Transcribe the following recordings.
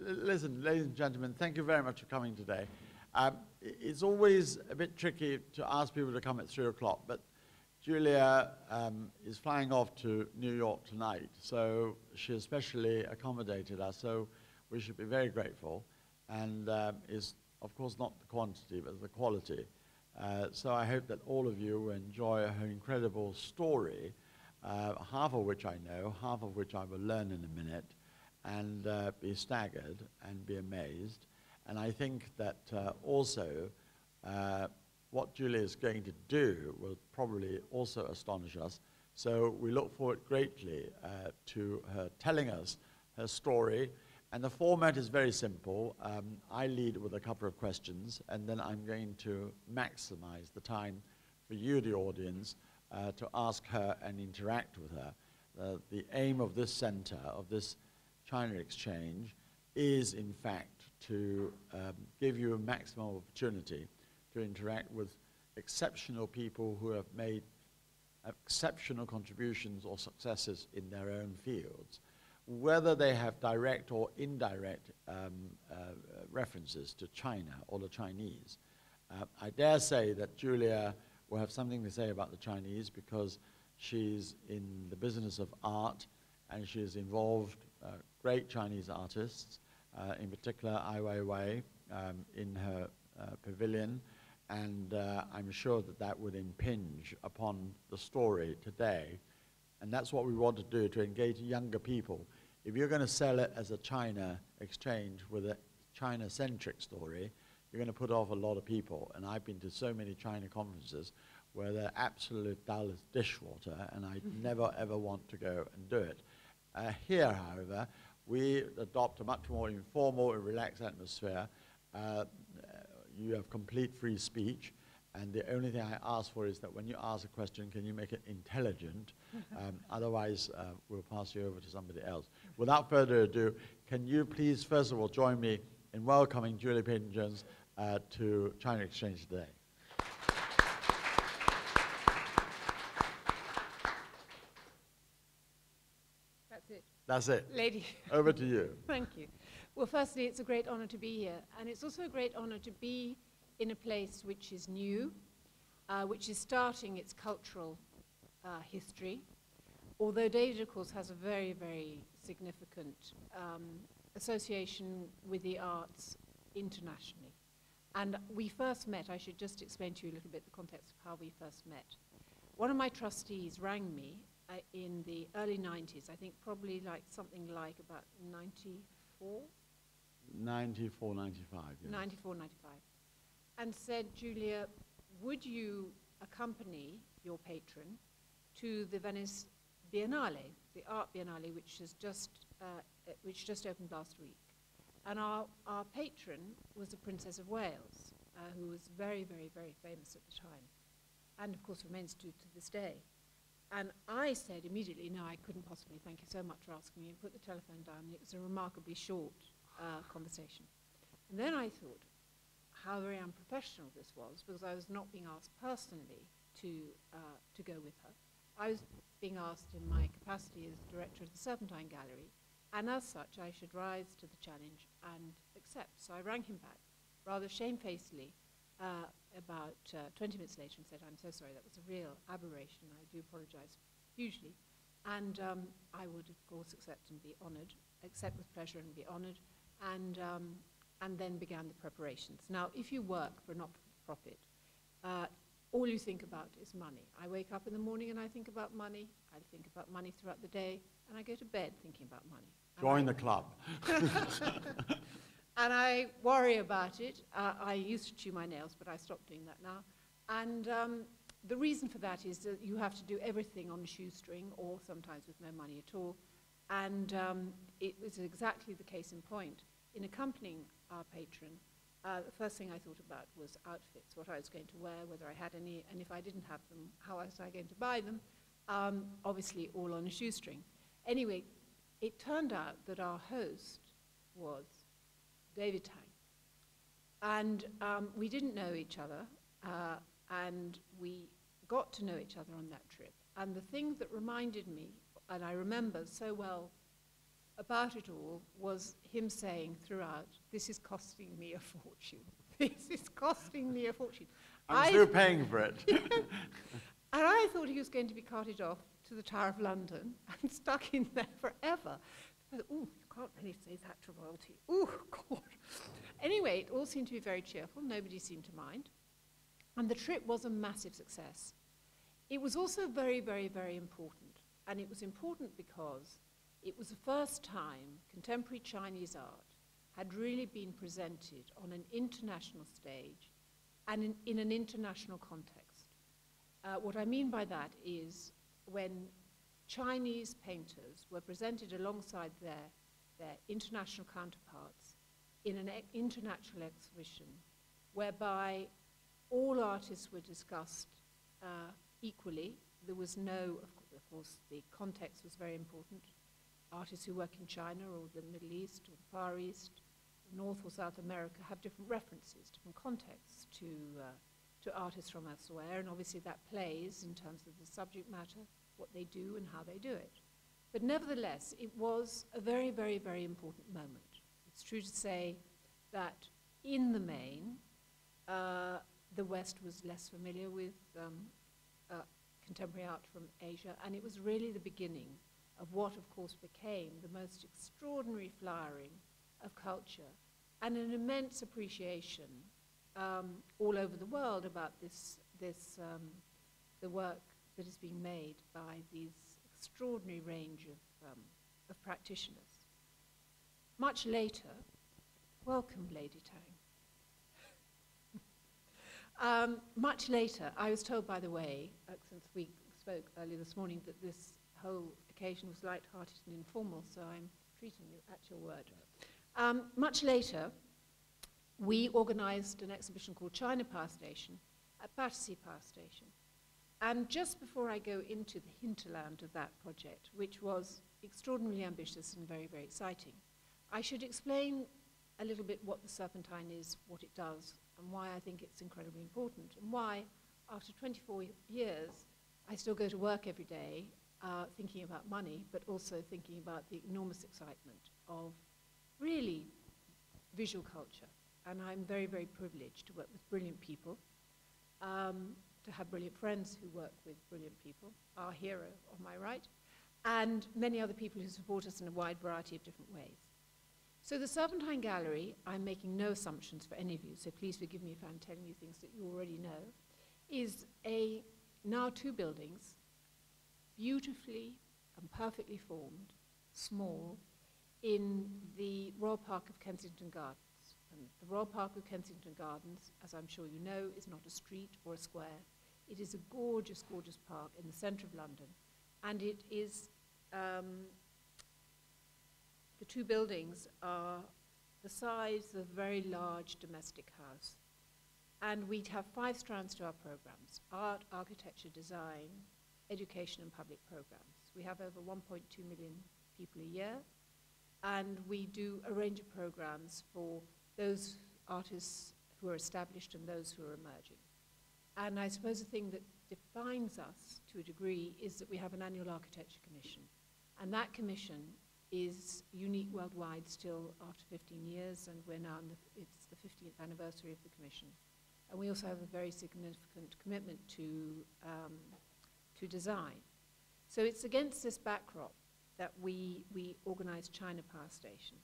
Listen, ladies and gentlemen, thank you very much for coming today. It's always a bit tricky to ask people to come at 3 o'clock, but Julia is flying off to New York tonight, so she especially accommodated us, so we should be very grateful. And is, of course, not the quantity, but the quality. So I hope that all of you will enjoy her incredible story, half of which I know, half of which I will learn in a minute, and be staggered and be amazed. And I think that also what Julia is going to do will probably also astonish us. So we look forward greatly to her telling us her story. And the format is very simple. I lead with a couple of questions, and then I'm going to maximize the time for you, the audience, to ask her and interact with her. The aim of this center, of this China exchange, is in fact to give you a maximum opportunity to interact with exceptional people who have made exceptional contributions or successes in their own fields, whether they have direct or indirect references to China or the Chinese. I dare say that Julia will have something to say about the Chinese because she's in the business of art and she's involved great Chinese artists, in particular Ai Weiwei in her pavilion, and I'm sure that that would impinge upon the story today. And that's what we want to do, to engage younger people. If you're going to sell it as a China exchange with a China-centric story, you're going to put off a lot of people. And I've been to so many China conferences where they're absolute dull as dishwater, and I never, ever want to go and do it. Here, however, we adopt a much more informal and relaxed atmosphere. You have complete free speech. And the only thing I ask for is that when you ask a question, can you make it intelligent? Otherwise, we'll pass you over to somebody else. Without further ado, can you please, first of all, join me in welcoming Julia Peyton-Jones to China Exchange today. That's it. That's it. Lady. Over to you. Thank you. Well, firstly, it's a great honor to be here. And it's also a great honor to be in a place which is new, which is starting its cultural history. Although David, of course, has a very, very significant association with the arts internationally. And we first met, I should just explain to you a little bit the context of how we first met. One of my trustees rang me in the early 90s, I think probably like something like about 94? 94, 95, yes. 94, 95. And said, Julia, would you accompany your patron to the Venice Biennale, the Art Biennale, which just opened last week? And our patron was the Princess of Wales, who was very, very, very famous at the time, and of course remains to this day. And I said immediately, no, I couldn't possibly, thank you so much for asking me, and put the telephone down. It was a remarkably short conversation. And then I thought, how very unprofessional this was, because I was not being asked personally to go with her. I was being asked in my capacity as director of the Serpentine Gallery, and as such I should rise to the challenge and accept. So I rang him back rather shamefacedly about 20 minutes later and said, I'm so sorry, that was a real aberration. I do apologize hugely. And I would, of course, accept and be honored, accept with pleasure and be honored, and then began the preparations. Now, if you work for a not-for-profit, all you think about is money. I wake up in the morning and I think about money. I think about money throughout the day, and I go to bed thinking about money. Join the club. And I worry about it. I used to chew my nails, but I stopped doing that now. And the reason for that is that you have to do everything on a shoestring, or sometimes with no money at all. And it was exactly the case in point. In accompanying our patron, the first thing I thought about was outfits, what I was going to wear, whether I had any, and if I didn't have them, how was I going to buy them? Obviously all on a shoestring. Anyway, it turned out that our host was David Tang. And we didn't know each other, and we got to know each other on that trip. And the thing that reminded me, and I remember so well about it all was him saying throughout, "This is costing me a fortune. This is costing me a fortune." I'm still paying for it. And I thought he was going to be carted off to the Tower of London and stuck in there forever. I thought, "Ooh, you can't really say that to royalty. Ooh, God." Anyway, it all seemed to be very cheerful. Nobody seemed to mind. And the trip was a massive success. It was also very, very, very important. And it was important because it was the first time contemporary Chinese art had really been presented on an international stage and in an international context. What I mean by that is when Chinese painters were presented alongside their international counterparts in an international exhibition whereby all artists were discussed equally. There was no, of course, the context was very important. Artists who work in China or the Middle East or the Far East, North or South America have different references, different contexts to artists from elsewhere, and obviously that plays in terms of the subject matter, what they do and how they do it. But nevertheless, it was a very, very, very important moment. It's true to say that in the main, the West was less familiar with contemporary art from Asia, and it was really the beginning of what, of course, became the most extraordinary flowering of culture and an immense appreciation all over the world about the work that is being made by these extraordinary range of practitioners. Much later, welcome, Lady Tang. Much later, I was told, by the way, since we spoke earlier this morning, that this whole occasion was light-hearted and informal, so I'm treating you at your word. Much later, we organized an exhibition called China Power Station at Battersea Power Station. And just before I go into the hinterland of that project, which was extraordinarily ambitious and very, very exciting, I should explain a little bit what the Serpentine is, what it does, and why I think it's incredibly important, and why, after 24 years, I still go to work every day thinking about money, but also thinking about the enormous excitement of really visual culture. And I'm very, very privileged to work with brilliant people, to have brilliant friends who work with brilliant people, our hero on my right, and many other people who support us in a wide variety of different ways. So the Serpentine Gallery, I'm making no assumptions for any of you, so please forgive me if I'm telling you things that you already know, is now 2 buildings, beautifully and perfectly formed, small, in the Royal Park of Kensington Gardens. And the Royal Park of Kensington Gardens, as I'm sure you know, is not a street or a square. It is a gorgeous, gorgeous park in the centre of London. And it is, the 2 buildings are the size of a very large domestic house. And we have 5 strands to our programs: art, architecture, design, education, and public programs. We have over 1.2 million people a year. And we do a range of programs for those artists who are established and those who are emerging. And I suppose the thing that defines us to a degree is that we have an annual architecture commission. And that commission is unique worldwide still after 15 years, and we're now it's the 15th anniversary of the commission. And we also have a very significant commitment to design. So it's against this backdrop that we organize China Power Station.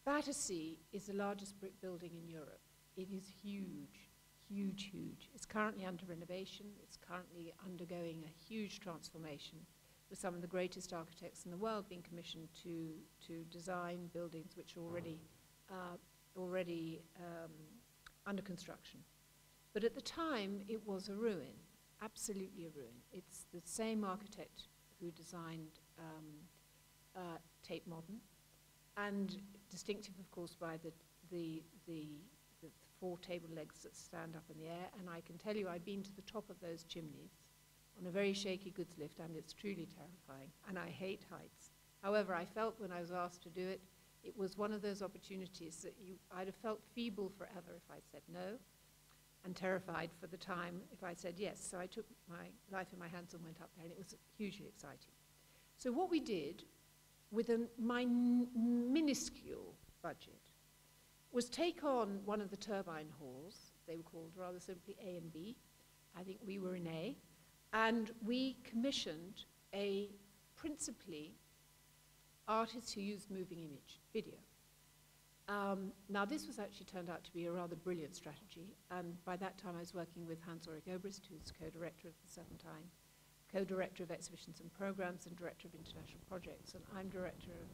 Battersea is the largest brick building in Europe. It is huge, huge, huge. It's currently under renovation. It's currently undergoing a huge transformation, with some of the greatest architects in the world being commissioned to design buildings which are already under construction. But at the time, it was a ruin, absolutely a ruin. It's the same architect who designed Tate Modern, and distinctive, of course, by the 4 table legs that stand up in the air. And I can tell you, I've been to the top of those chimneys on a very shaky goods lift, and it's truly terrifying, and I hate heights. However, I felt when I was asked to do it, it was one of those opportunities that I'd have felt feeble forever if I'd said no, and terrified for the time if I said yes. So I took my life in my hands and went up there, and it was hugely exciting. So what we did with a minuscule budget was take on one of the turbine halls. They were called rather simply A and B. I think we were in A. And we commissioned a principally artist who used moving image, video. Now this was actually turned out to be a rather brilliant strategy, and by that time I was working with Hans-Ulrich Obrist, who's co-director of the Serpentine, co-director of exhibitions and programs and director of international projects, and I'm director of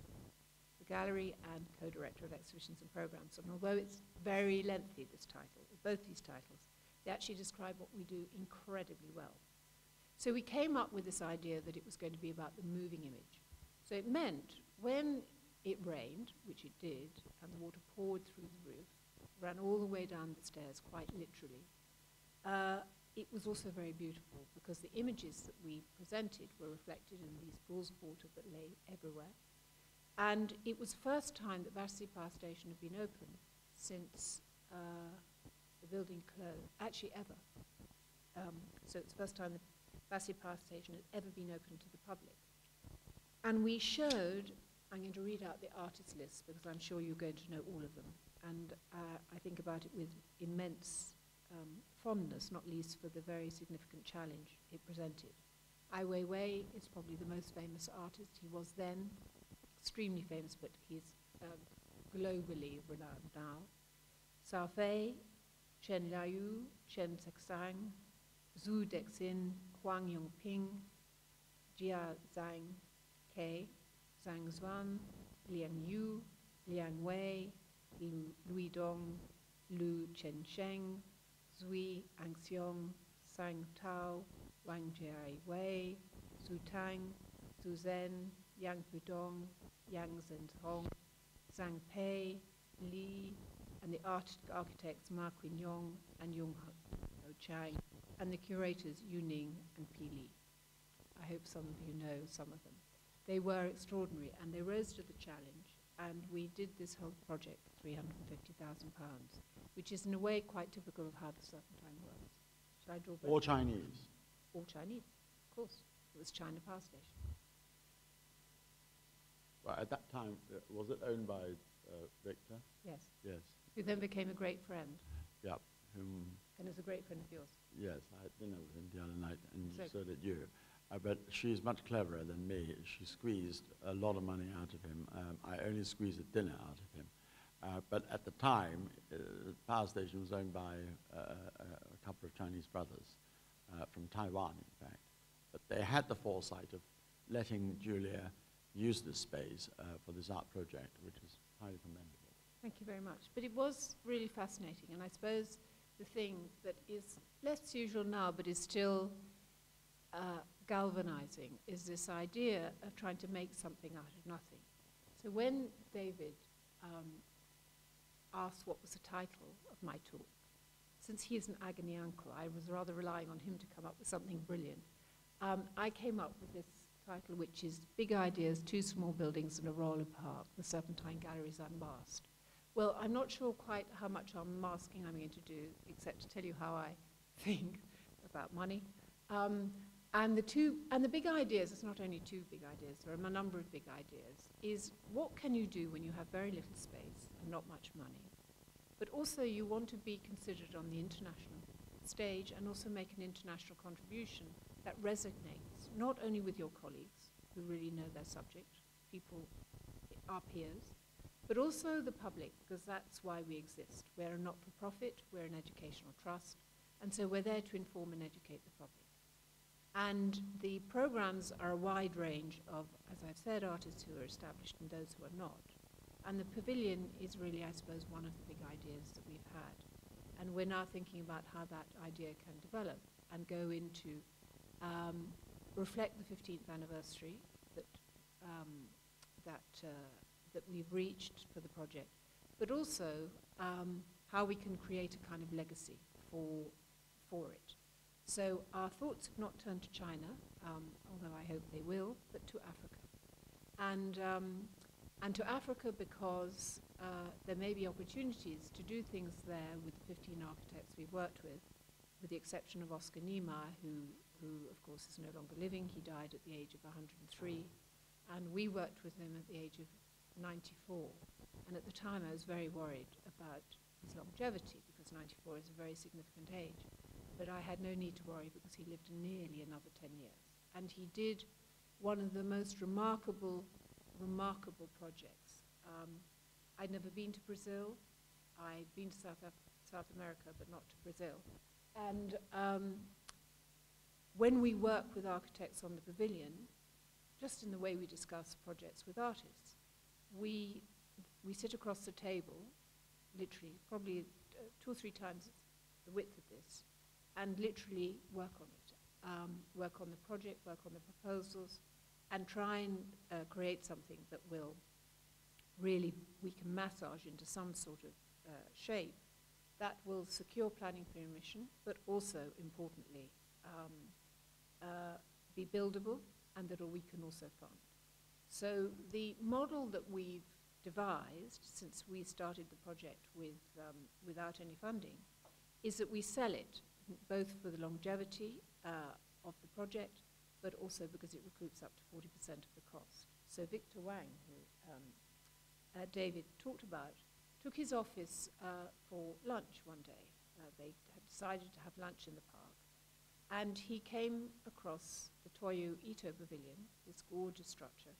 the gallery and co-director of exhibitions and programs. And although it's very lengthy, this title, both these titles, they actually describe what we do incredibly well. So we came up with this idea that it was going to be about the moving image. So it meant when it rained, which it did, and the water poured through the roof, ran all the way down the stairs, quite literally, it was also very beautiful because the images that we presented were reflected in these pools of water that lay everywhere. And it was the first time that Vassy Power Station had been open since the building closed, actually ever. So it's the first time the Vassy Power Station had ever been open to the public. And we showed, I'm going to read out the artist list because I'm sure you're going to know all of them. And I think about it with immense fondness, not least for the very significant challenge it presented. Ai Weiwei is probably the most famous artist. He was then extremely famous, but he's globally renowned now. Cao Fei, Chen Liaoyu, Chen Zexang, Zhu Dexin, Huang Yongping, Jia Zhang Ke, Zhang Zuan, Liang Yu, Liang Wei, Lui Dong, Lu Chensheng, Zui Angxiong, Sang Tao, Wang Jiawei, Zhu Tang, Zhu Zhen, Yang Pudong, Yang Zhenhong, Zhang Pei, Li, and the architects Ma Qinyong and Yung Ho Chang, and the curators Yu Ning and Pi Li. I hope some of you know some of them. They were extraordinary, and they rose to the challenge, and we did this whole project for £350,000, which is in a way quite typical of how the Serpentine works. Should I draw All Chinese? All Chinese, of course. It was China Power Station. Well, at that time, was it owned by Victor? Yes. Yes. Who then became a great friend. Yeah. Whom? And is a great friend of yours. Yes, I had dinner with him the other night, and So so did you. But she's much cleverer than me. She squeezed a lot of money out of him. I only squeezed a dinner out of him. But at the time, the power station was owned by a couple of Chinese brothers from Taiwan, in fact. But they had the foresight of letting Julia use this space for this art project, which is highly commendable. Thank you very much. But it was really fascinating, and I suppose the thing that is less usual now, but is still galvanizing, is this idea of trying to make something out of nothing. So when David asked what was the title of my talk, since he is an agony uncle, I was rather relying on him to come up with something brilliant. I came up with this title, which is Big Ideas, Two Small Buildings and a Roller Park, the Serpentine Gallery's Unmasked. Well, I'm not sure quite how much unmasking I'm going to do, except to tell you how I think about money. And the big ideas, it's not only two big ideas, there are a number of big ideas, is what can you do when you have very little space and not much money? But also you want to be considered on the international stage and also make an international contribution that resonates not only with your colleagues who really know their subject, people, our peers, but also the public, because that's why we exist. We're a not-for-profit, we're an educational trust, and so we're there to inform and educate the public. And the programs are a wide range of, as I've said, artists who are established and those who are not. And the pavilion is really, I suppose, one of the big ideas that we've had. And we're now thinking about how that idea can develop and go into, reflect the 15th anniversary that we've reached for the project, but also how we can create a kind of legacy for it. So our thoughts have not turned to China, although I hope they will, but to Africa. And to Africa because there may be opportunities to do things there with the 15 architects we've worked with the exception of Oscar Niemeyer, who of course is no longer living. He died at the age of 103. And we worked with him at the age of 94. And at the time, I was very worried about his longevity, because 94 is a very significant age. But I had no need to worry, because he lived nearly another 10 years. And he did one of the most remarkable projects. I'd never been to Brazil. I'd been to South America, but not to Brazil. And when we work with architects on the pavilion, just in the way we discuss projects with artists, we sit across the table, literally, probably 2 or 3 times the width of this, and literally work on it. Work on the project, work on the proposals, and try and create something that will really, we can massage into some sort of shape that will secure planning permission, but also, importantly, be buildable, and that we can also fund. So the model that we've devised since we started the project without any funding is that we sell it, both for the longevity of the project, but also because it recoups up to 40% of the cost. So Victor Wang, who David talked about, took his office for lunch one day. They had decided to have lunch in the park. And he came across the Toyo Ito Pavilion, this gorgeous structure,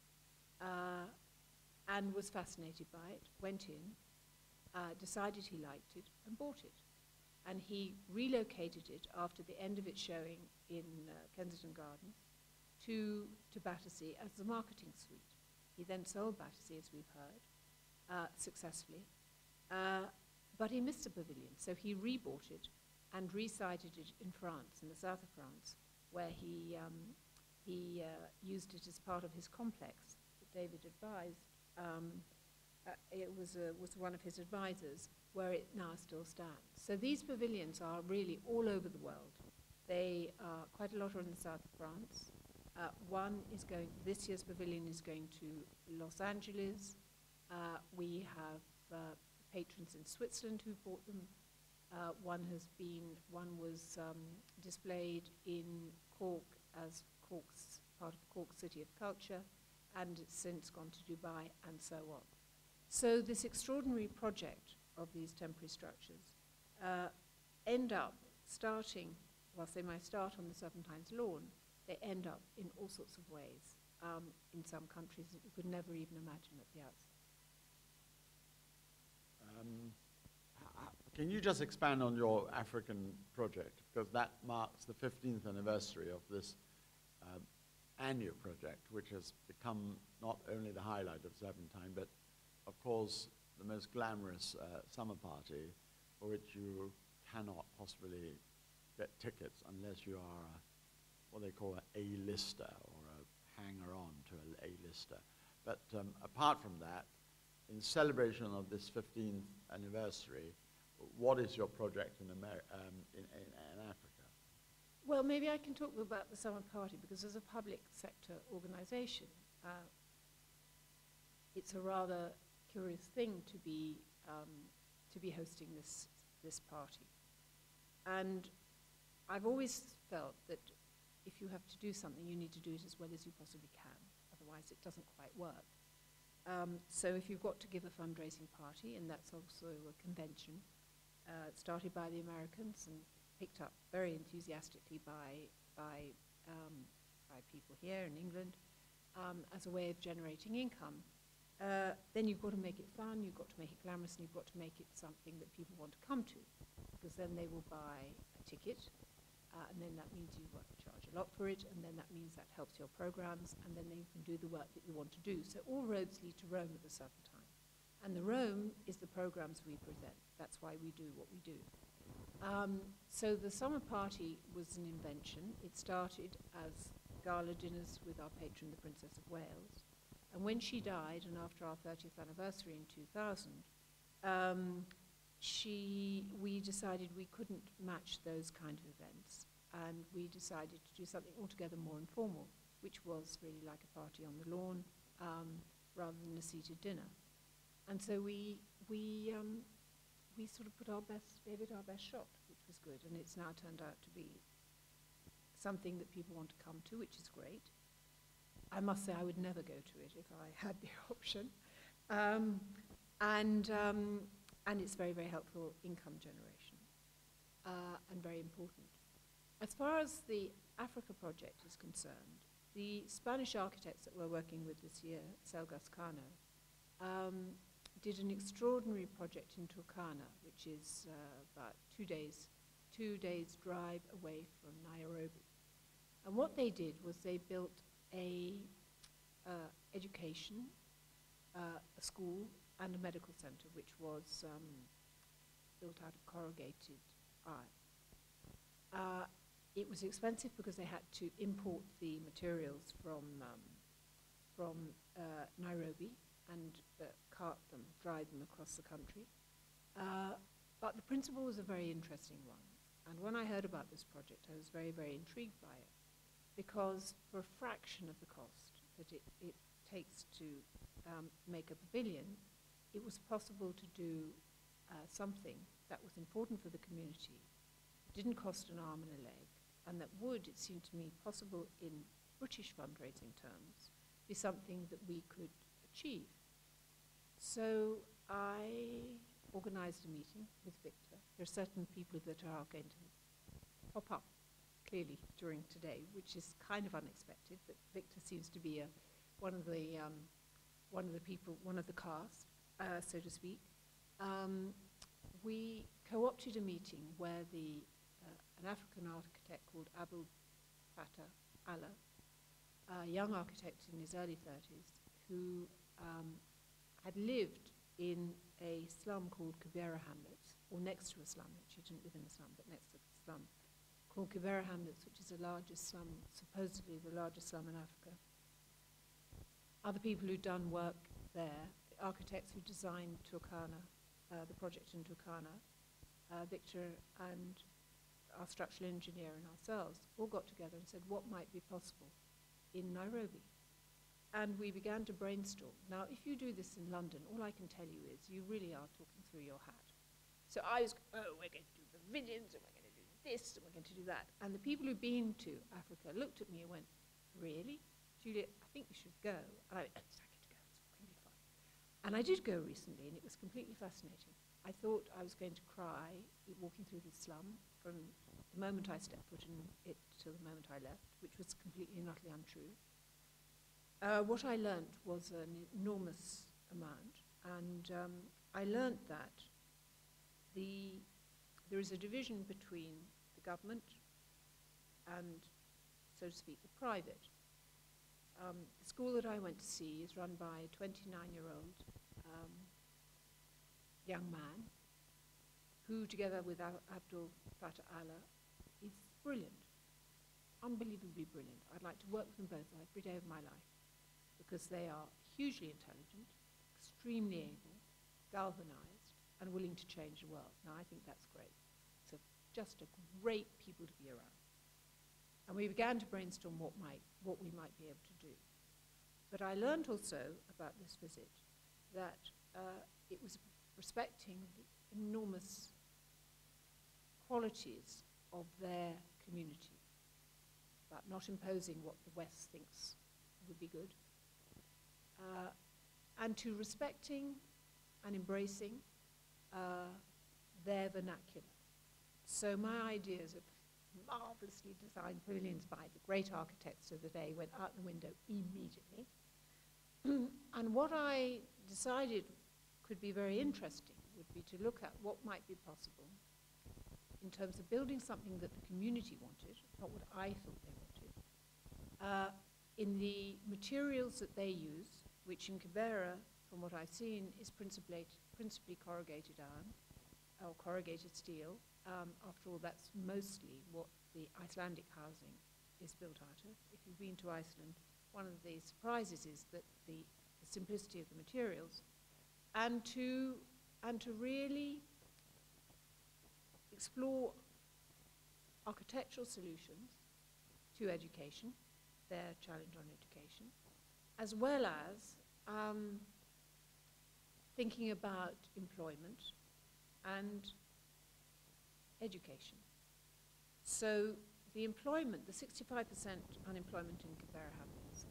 and was fascinated by it, went in, decided he liked it, and bought it. And he relocated it after the end of its showing in Kensington Gardens to Battersea as the marketing suite. He then sold Battersea, as we've heard, successfully. But he missed the pavilion, so he rebought it and resited it in France, in the south of France, where he used it as part of his complex that David advised. It was one of his advisors, where it now still stands. So these pavilions are really all over the world. They are quite a lot are in the south of France. One is going, this year's pavilion is going to Los Angeles. We have patrons in Switzerland who bought them. One was displayed in Cork as part of Cork City of Culture, and it's since gone to Dubai, and so on. So this extraordinary project of these temporary structures end up starting, whilst they might start on the Serpentine's lawn, they end up in all sorts of ways in some countries that you could never even imagine at the outset. Can you just expand on your African project? Because that marks the 15th anniversary of this annual project, which has become not only the highlight of Serpentine, but of course the most glamorous summer party, for which you cannot possibly get tickets unless you are what they call an A-lister, or a hanger-on to an A-lister. But apart from that, in celebration of this 15th anniversary, what is your project in Africa? Well, maybe I can talk about the summer party, because as a public sector organization, it's a rather curious thing to be hosting this party. And I've always felt that if you have to do something, you need to do it as well as you possibly can. Otherwise, it doesn't quite work. So if you've got to give a fundraising party, and that's also a convention, started by the Americans and picked up very enthusiastically by people here in England as a way of generating income, then you've got to make it fun, you've got to make it glamorous, and you've got to make it something that people want to come to, because then they will buy a ticket, and then that means you charge a lot for it, and then that means that helps your programs, and then you can do the work that you want to do. So all roads lead to Rome at the Serpentine. And the Rome is the programs we present. That's why we do what we do. So the summer party was an invention. It started as gala dinners with our patron, the Princess of Wales. And when she died, and after our 30th anniversary in 2000, we decided we couldn't match those kind of events, and we decided to do something altogether more informal, which was really like a party on the lawn rather than a seated dinner. And so we sort of gave it our best shot, which was good, and it's now turned out to be something that people want to come to, which is great. I must say I would never go to it if I had the option. And it's very, very helpful income generation and very important. As far as the Africa project is concerned, the Spanish architects that we're working with this year, Selgas Cano, did an extraordinary project in Turkana, which is about 2 days drive away from Nairobi. And what they did was they built a education, a school, and a medical center, which was built out of corrugated iron. It was expensive because they had to import the materials from Nairobi and drive them across the country. But the principle was a very interesting one. And when I heard about this project, I was very, very intrigued by it, because for a fraction of the cost that it takes to make a pavilion, it was possible to do something that was important for the community, didn't cost an arm and a leg, and that would, it seemed to me, possible in British fundraising terms, be something that we could achieve. So I organized a meeting with Victor. There are certain people that are going to pop up clearly during today, which is kind of unexpected, but Victor seems to be one of the people, one of the cast, so to speak. We co-opted a meeting where an African architect called Abdul Fattah Allah, a young architect in his early 30s, who had lived in a slum called Kibera Hamlets, or next to a slum. She didn't live in a slum, but next to the slum, called Kibera Hamlets, which is the largest slum, supposedly the largest slum in Africa. Other people who'd done work there, the architects who designed Turkana, the project in Turkana, Victor and our structural engineer and ourselves all got together and said what might be possible in Nairobi. And we began to brainstorm. Now, if you do this in London, all I can tell you is you really are talking through your hat. So I was, we're going to do pavilions, and we're going to do this, and we're going to do that. And the people who'd been to Africa looked at me and went, really? Julia, I think you should go. And I went, it's not going to go, it's going to be fine. And I did go recently, and it was completely fascinating. I thought I was going to cry walking through the slum from the moment I stepped foot in it till the moment I left, which was completely and utterly untrue. What I learnt was an enormous amount, and I learnt that there is a division between the government and, so to speak, the private. The school that I went to see is run by a 29-year-old young man who, together with Abdul Fattah Allah, is brilliant, unbelievably brilliant. I'd like to work with them both every day of my life, because they are hugely intelligent, extremely able, galvanized, and willing to change the world. Now, I think that's great. So just a great people to be around. And we began to brainstorm what we might be able to do. But I learned also about this visit that it was respecting the enormous qualities of their community, about not imposing what the West thinks would be good, and to respecting and embracing their vernacular. So my ideas of marvelously designed pavilions by the great architects of the day went out the window immediately. And what I decided could be very interesting would be to look at what might be possible in terms of building something that the community wanted, not what I thought they wanted, in the materials that they use, which in Kibera, from what I've seen, is principally corrugated iron, or corrugated steel. After all, that's mostly what the Icelandic housing is built out of. If you've been to Iceland, one of the surprises is that the simplicity of the materials, and to really explore architectural solutions to education, their challenge on education, as well as thinking about employment and education. So the employment, the 65% unemployment in Kibera Hamlets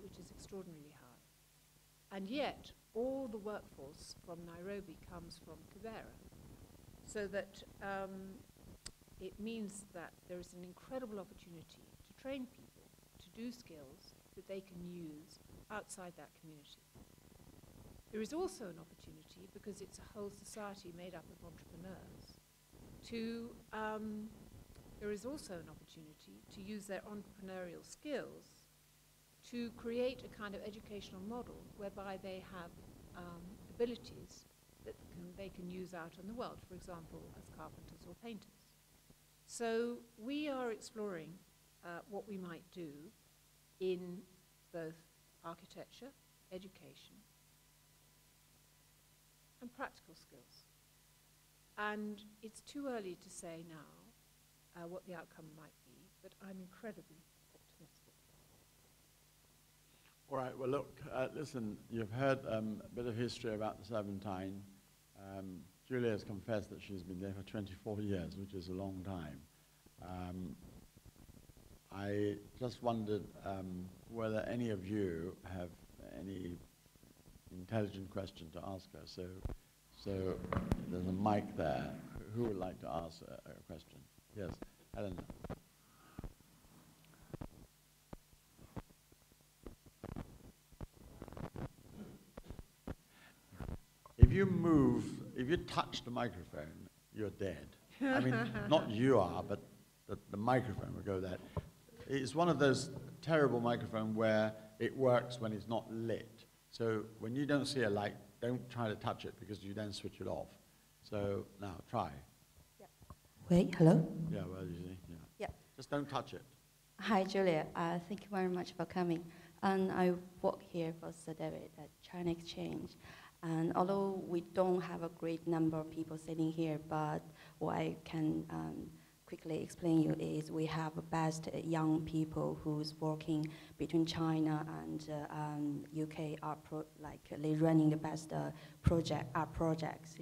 which is extraordinarily high. And yet, all the workforce from Nairobi comes from Kibera. So that it means that there is an incredible opportunity to train people to do skills that they can use outside that community. There is also an opportunity, because it's a whole society made up of entrepreneurs, there is also an opportunity to use their entrepreneurial skills to create a kind of educational model whereby they have abilities that they can use out in the world, for example, as carpenters or painters. So we are exploring what we might do in both architecture, education, and practical skills. And it's too early to say now what the outcome might be, but I'm incredibly optimistic. All right, well, look, listen, you've heard a bit of history about the Serpentine. Julia has confessed that she's been there for 24 years, which is a long time. I just wondered whether any of you have any intelligent question to ask her. So there's a mic there. Who would like to ask a question? Yes, Eleanor. If you touch the microphone, you're dead. I mean, not you are, but the microphone will go there. It's one of those terrible microphones where it works when it's not lit. So when you don't see a light, don't try to touch it because you then switch it off. So now, try. Yeah. Wait, hello? Yeah, well, you see, yeah. Yeah. Just don't touch it. Hi, Julia. Thank you very much for coming. And I work here for Sir David at China Exchange. And although we don't have a great number of people sitting here, but what I can quickly explain you is we have best young people who's working between China and UK they're running the best projects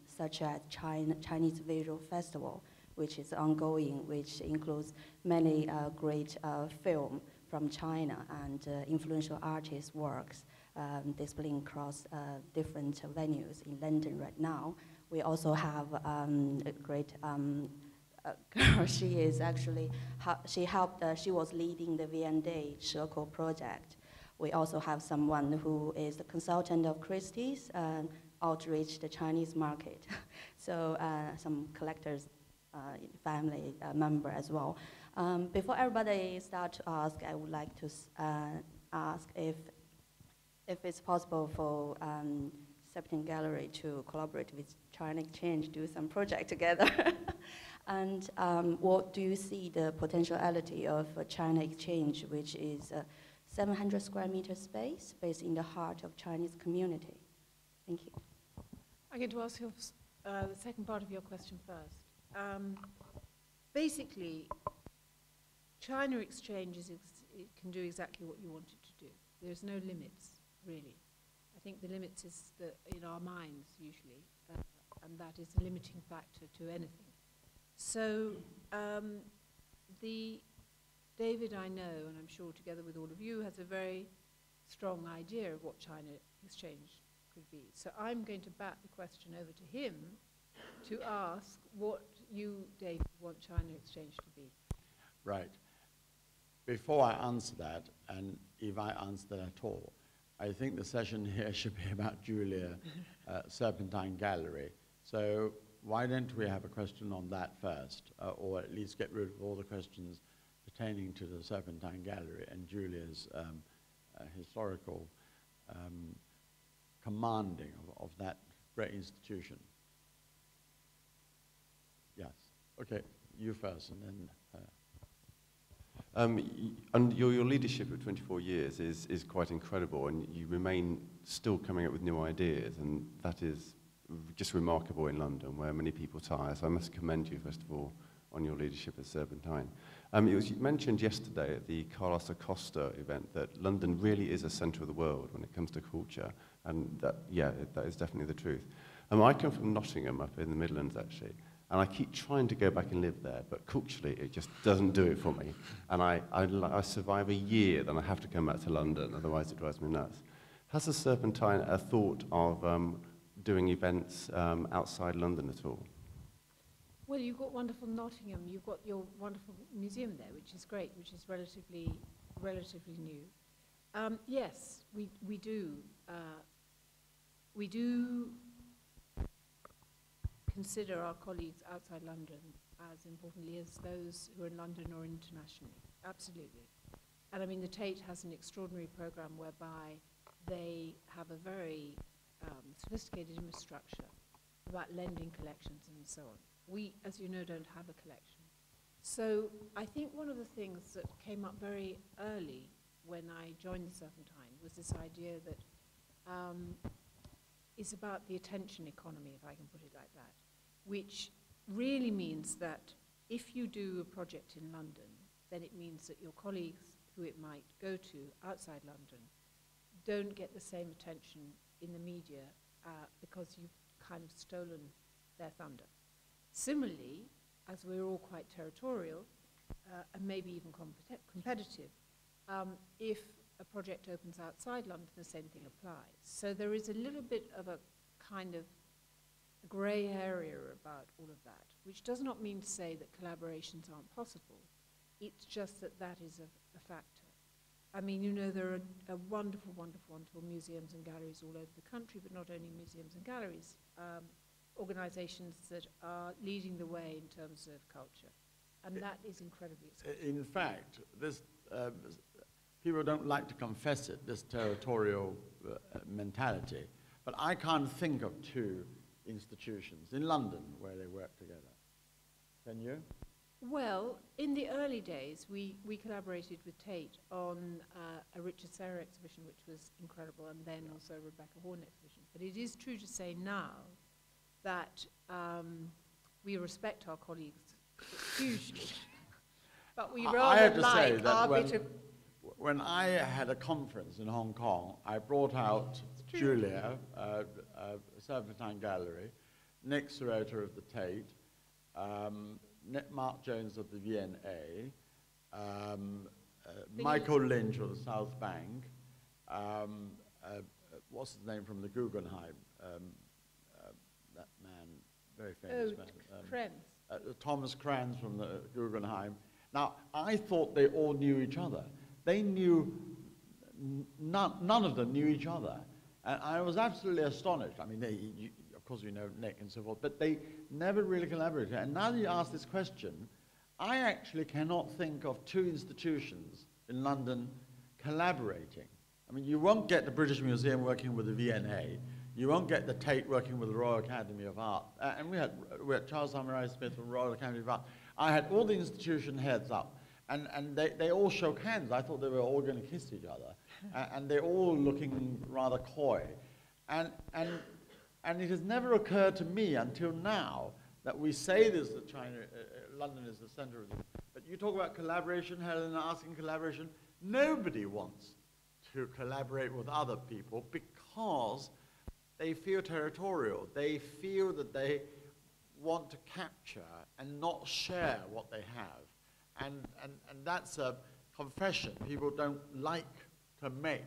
such as Chinese Visual Festival, which is ongoing, which includes many great film from China and influential artists' works displaying across different venues in London right now. We also have a great girl. She is actually, she was leading the V&A Circle project. We also have someone who is the consultant of Christie's outreach the Chinese market. So some collectors family member as well. Before everybody start to ask, I would like to ask if it's possible for Serpentine Gallery to collaborate with China Exchange, do some project together. And what do you see the potentiality of China Exchange, which is a 700 square meter space based in the heart of Chinese community? Thank you. I'm going to ask you the second part of your question first. Basically, China Exchange it can do exactly what you want it to do. There's no limits, really. I think the limits is in our minds, usually, and that is a limiting factor to anything. So, David, I know, and I'm sure together with all of you, has a very strong idea of what China Exchange could be. So I'm going to bat the question over to him to ask what you, David, want China Exchange to be. Right. Before I answer that, and if I answer that at all, I think the session here should be about Julia Serpentine Gallery. So why don't we have a question on that first, or at least get rid of all the questions pertaining to the Serpentine Gallery and Julia's historical commanding of that great institution. Yes. Okay, you first, and then and your leadership of 24 years is quite incredible, and you remain still coming up with new ideas, and that is just remarkable in London, where many people tire. So I must commend you, first of all, on your leadership at Serpentine. It was mentioned yesterday at the Carlos Acosta event that London really is a centre of the world when it comes to culture, and that is definitely the truth. I come from Nottingham, up in the Midlands, actually, And I keep trying to go back and live there, but culturally it just doesn't do it for me. And I survive a year, then I have to come back to London, otherwise it drives me nuts. Has the Serpentine a thought of doing events outside London at all? Well, you've got wonderful Nottingham. You've got your wonderful museum there, which is great, which is relatively new. Yes, we do. We do consider our colleagues outside London as importantly as those who are in London or internationally. Absolutely. And I mean, the Tate has an extraordinary program whereby they have a very sophisticated infrastructure about lending collections and so on. We, as you know, don't have a collection. So I think one of the things that came up very early when I joined the Serpentine was this idea that is about the attention economy, if I can put it like that, which really means that if you do a project in London, then it means that your colleagues who it might go to outside London don't get the same attention in the media because you've kind of stolen their thunder. Similarly, as we're all quite territorial and maybe even competitive, if a project opens outside London, the same thing applies. So there is a little bit of a kind of grey area about all of that, which does not mean to say that collaborations aren't possible. It's just that that is a factor. I mean, you know, there are wonderful, wonderful, wonderful museums and galleries all over the country, but not only museums and galleries, organizations that are leading the way in terms of culture. And that is incredibly exciting. In fact, this, people don't like to confess it, this territorial mentality, but I can't think of two institutions in London where they work together. Can you? Well, in the early days, we collaborated with Tate on a Richard Serra exhibition, which was incredible, and then also a Rebecca Horn exhibition. But it is true to say now that we respect our colleagues hugely, but we rather like our bit of... When I had a conference in Hong Kong, I brought out Julia, Serpentine Gallery, Nick Serota of the Tate, Mark Jones of the V&A, Michael Lynch of the South Bank, what's his name from the Guggenheim, that man, very famous man. Kranz. Thomas Kranz from the Guggenheim. Now, I thought they all knew each other. They knew, none of them knew each other. And I was absolutely astonished. I mean, of course you know Nick and so forth, but they never really collaborated. And now that you ask this question, I actually cannot think of two institutions in London collaborating. I mean, you won't get the British Museum working with the V&A. You won't get the Tate working with the Royal Academy of Art. And we had Charles Summerall Smith from the Royal Academy of Art. I had all the institution heads up. And they all shook hands. I thought they were all going to kiss each other. And they're all looking rather coy. And it has never occurred to me until now that we say this, that London is the center of this. But you talk about collaboration, Helen, asking collaboration. Nobody wants to collaborate with other people because they feel territorial. They feel that they want to capture and not share what they have. And that's a confession people don't like to make.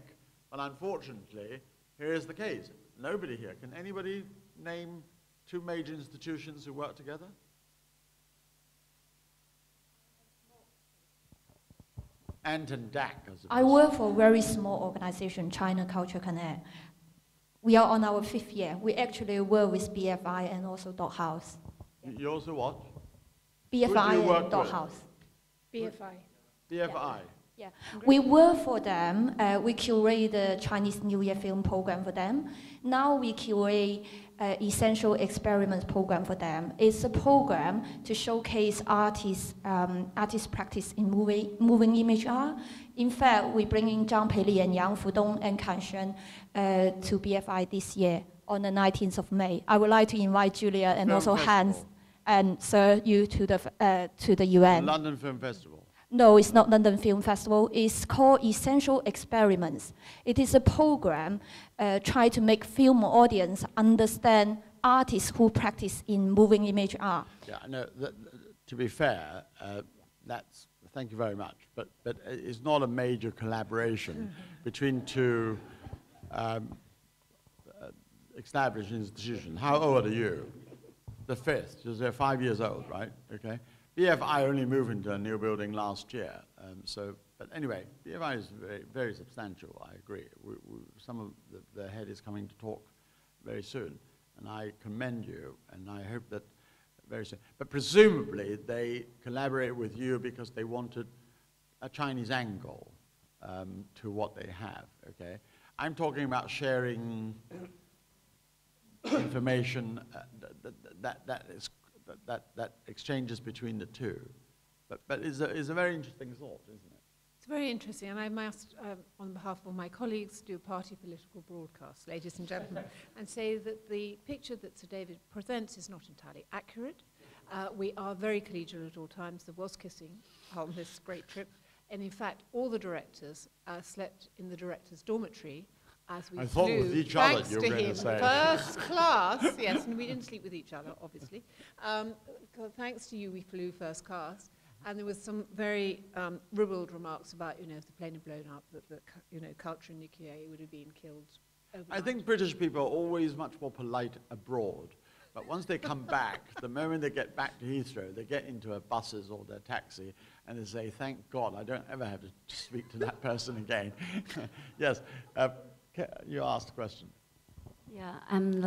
But unfortunately, here is the case. Nobody here. Can anybody name two major institutions who work together? Anton Dack. I work for a very small organization, China Culture Connect. We are on our 5th year. We actually work with BFI and also Dot House. You also what? BFI and Dot House. BFI. BFI. Yeah, we work for them. We curate the Chinese New Year film program for them. Now we curate Essential Experiments program for them. It's a program to showcase artists' practice in moving image art. In fact, we bring in Zhang Peili and Yang Fudong and Kan Shen to BFI this year on the 19th of May. I would like to invite Julia and also Hans and Sir you to the UN. London Film Festival. No, it's not London Film Festival. It's called Essential Experiments. It is a program trying to make film audience understand artists who practice in moving image art. Yeah, no, to be fair, thank you very much, but it's not a major collaboration between two established institutions. How old are you? The fifth, so they're 5 years old, right? Okay. BFI only moved into a new building last year, but anyway, BFI is very, very substantial, I agree. Some of the head is coming to talk very soon, and I commend you, and I hope that very soon. But presumably, they collaborate with you because they wanted a Chinese angle to what they have, okay? I'm talking about sharing information that exchanges between the two. But it's a very interesting thought, isn't it? It's very interesting, and I must, on behalf of all my colleagues, do a party political broadcast, ladies and gentlemen, and say that the picture that Sir David presents is not entirely accurate. We are very collegial at all times. There was kissing on this great trip, and in fact, all the directors slept in the director's dormitory as we thought flew, with each other, thanks you were to going to him, say. first class. Yes, and we didn't sleep with each other, obviously. Thanks to you, we flew first class. And there was some very ribald remarks about, if the plane had blown up, that culture in nuclear would have been killed overnight. I think British people are always much more polite abroad. But once they come back, the moment they get back to Heathrow, they get into their buses or their taxi, and they say, thank God, I don't ever have to speak to that person again. Yes, you asked a question. Yeah, I'm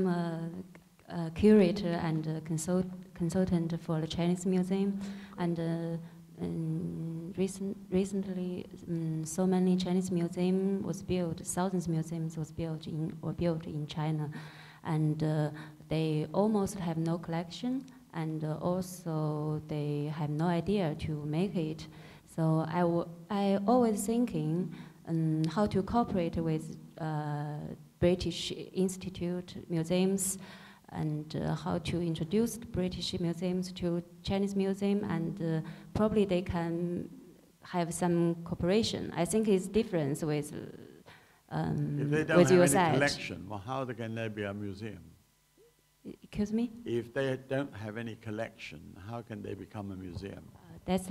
a curator and a consultant for the Chinese Museum, and recently so many Chinese museums was built, thousands of museums was built in China, and they almost have no collection, and also they have no idea to make it. So I always thinking how to cooperate with British Institute museums, and how to introduce the British museums to Chinese museum, and probably they can have some cooperation. I think it's different with if they don't with have your any side. collection, well, how can there be a museum? Excuse me? If they don't have any collection, how can they become a museum? That's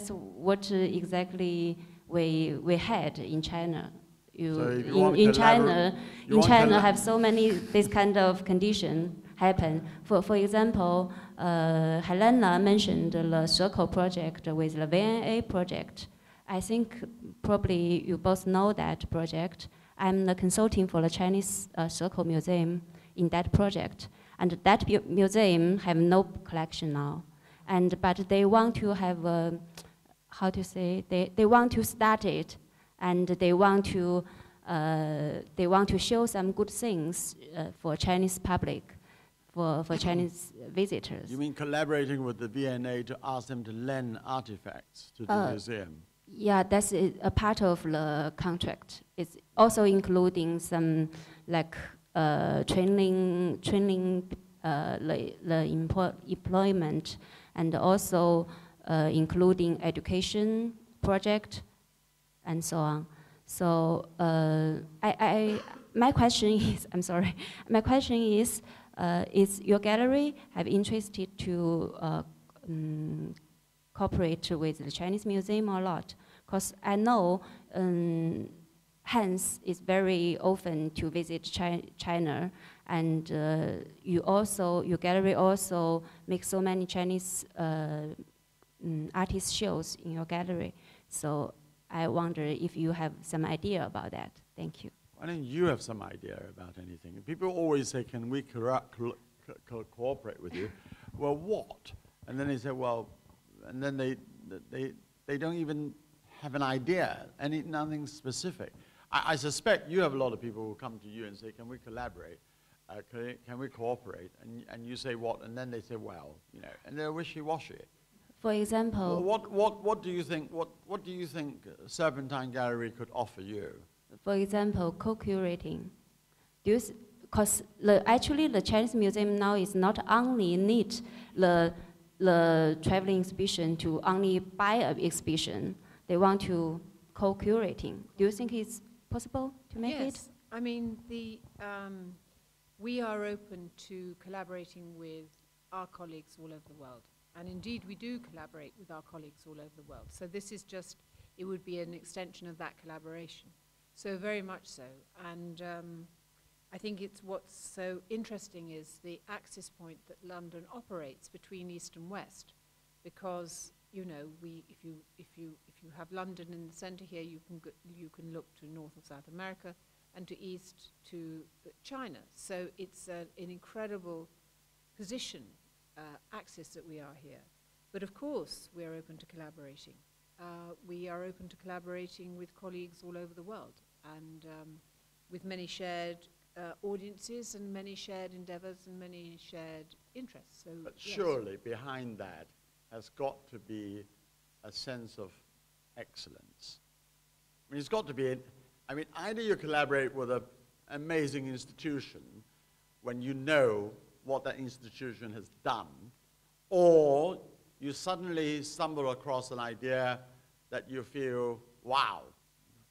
what exactly we had in China. In China have so many this kind of condition happen. For example, Helena mentioned the circle project with the VNA project. I think probably you both know that project. I'm the consulting for the Chinese Circle Museum in that project, and that museum have no collection now, but they want to have how to say, they want to start it, and they want to show some good things for Chinese public, for Chinese visitors. You mean collaborating with the VNA to ask them to lend artifacts to the museum? Yeah, that's a part of the contract. It's also including some like training, the employment, and also including education project, and so on. So my question is, I'm sorry, my question is your gallery have interested to cooperate with the Chinese Museum or not? Because I know Hans is very often to visit China, and your gallery also makes so many Chinese artist shows in your gallery. So I wonder if you have some idea about that. Thank you. Why don't you have some idea about anything? People always say, can we cooperate with you? Well, what? And then they say, well, and then they don't even have an idea, nothing specific. I suspect you have a lot of people who come to you and say, can we collaborate? Can we cooperate? And you say what? And then they say, well, and they're wishy-washy. For example, what do you think? What do you think Serpentine Gallery could offer you? For example, co-curating. Because actually the Chinese Museum now is not only need the traveling exhibition to only buy an exhibition. They want to co-curating. Do you think it's possible to make it? Yes. I mean, we are open to collaborating with our colleagues all over the world. And indeed, we do collaborate with our colleagues all over the world. So this is just, it would be an extension of that collaboration. So very much so. And I think it's what's so interesting is the axis point that London operates between East and West, because you know if you have London in the centre here, you can look to North or South America, and to East to China. So it's an incredible position axis that we are here. But of course, we are open to collaborating. We are open to collaborating with colleagues all over the world, and with many shared audiences and many shared endeavors and many shared interests. So, but yes. surely behind that has got to be a sense of excellence. I mean, it's got to be, either you collaborate with an amazing institution when you know what that institution has done, or you suddenly stumble across an idea that you feel, wow,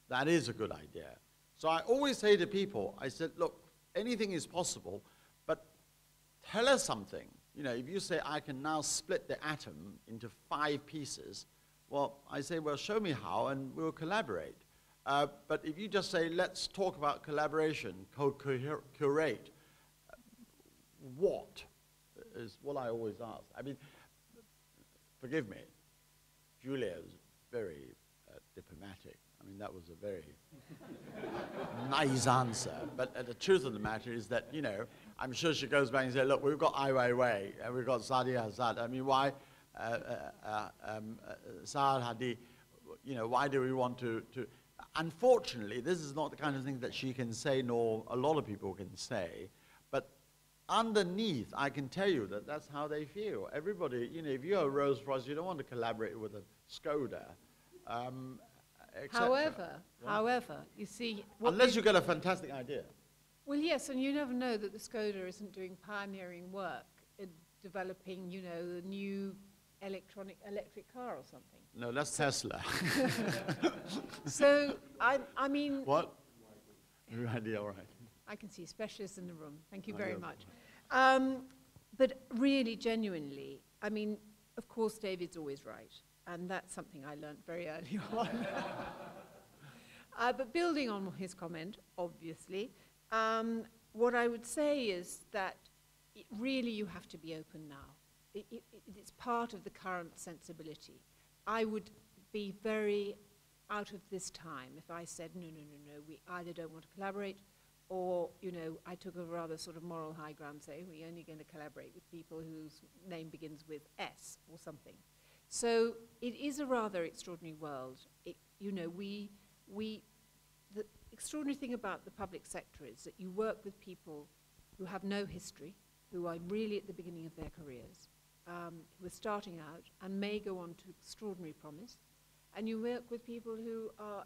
that is a good idea. So I always say to people, I said, look, anything is possible, but tell us something. You know, if you say, I can now split the atom into 5 pieces, well, I say, well, show me how, and we'll collaborate. But if you just say, let's talk about collaboration, curate, what is what I always ask. I mean, forgive me, Julia is very diplomatic. I mean, that was a very nice answer. But the truth of the matter is that, you know, I'm sure she goes back and says, look, we've got Ai Weiwei, and we've got Sadia Hassad. I mean, why, Saad Hadi, you know, why do we want to... Unfortunately, this is not the kind of thing that she can say, nor a lot of people can say. But underneath, I can tell you that that's how they feel. Everybody, you know, if you're a Rolls-Royce, you don't want to collaborate with a Skoda. However, you see... Unless you get a fantastic idea. Well, yes, and you never know that the Skoda isn't doing pioneering work in developing, you know, a new electric car or something. No, that's Tesla. So, I mean... What? Right, all right. I can see specialists in the room. Thank you very much. But really, genuinely, I mean, of course, David's always right. And that's something I learned very early on. But building on his comment, obviously, what I would say is that really you have to be open now. It's part of the current sensibility. I would be very out of this time if I said, no, we either don't want to collaborate, or, you know, I took a rather sort of moral high ground saying we're only going to collaborate with people whose name begins with S or something. So it is a rather extraordinary world. You know, the extraordinary thing about the public sector is that you work with people who have no history, who are really at the beginning of their careers, who are starting out and may go on to extraordinary promise. And you work with people who are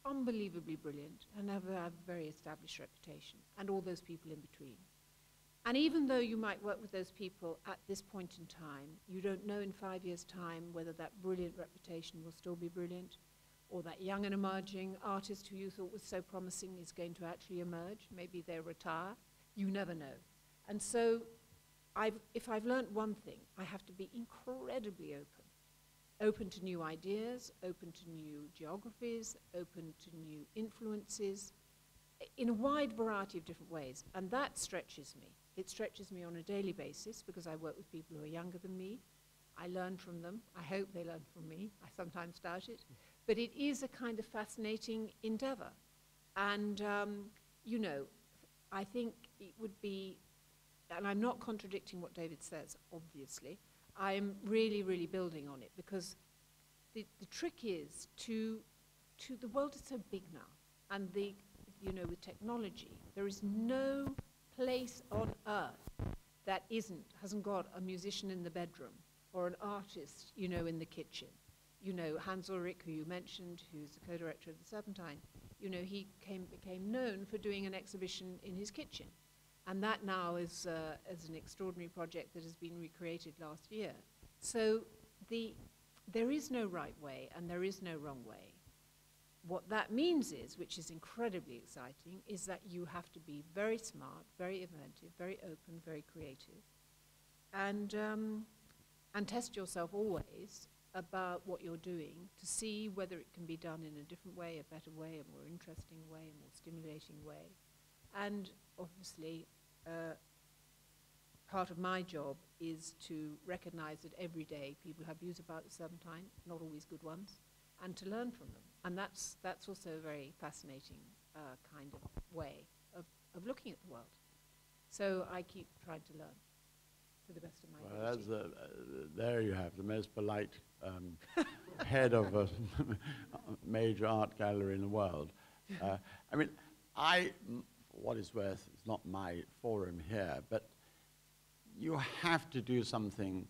unbelievably brilliant and have a very established reputation, and all those people in between. And even though you might work with those people at this point in time, you don't know in 5 years' time whether that brilliant reputation will still be brilliant, or that young and emerging artist who you thought was so promising is going to actually emerge. Maybe they'll retire. You never know. And so if I've learned one thing, I have to be incredibly open to new ideas, open to new geographies, open to new influences, in a wide variety of different ways. And that stretches me. It stretches me on a daily basis because I work with people who are younger than me. I learn from them. I hope they learn from me. I sometimes doubt it. But it is a kind of fascinating endeavor. And, you know, I think it would be, and I'm not contradicting what David says, obviously. I'm really, really building on it because the trick is the world is so big now. And you know, with technology, there is no place on earth that hasn't got a musician in the bedroom or an artist, you know, in the kitchen. You know, Hans Ulrich, who you mentioned, who's the co-director of the Serpentine, you know, he became known for doing an exhibition in his kitchen. And that now is an extraordinary project that has been recreated last year. So there is no right way and there is no wrong way. what that means is, which is incredibly exciting, is that you have to be very smart, very inventive, very open, very creative, and test yourself always about what you're doing to see whether it can be done in a different way, a better way, a more interesting way, a more stimulating way. And obviously, part of my job is to recognize that every day people have views about the Serpentine, not always good ones, and to learn from them. And that's also a very fascinating kind of way of looking at the world. So I keep trying to learn to the best of my ability. There you have the most polite head of a major art gallery in the world. I mean, for what it's worth, it's not my forum here, but you have to do something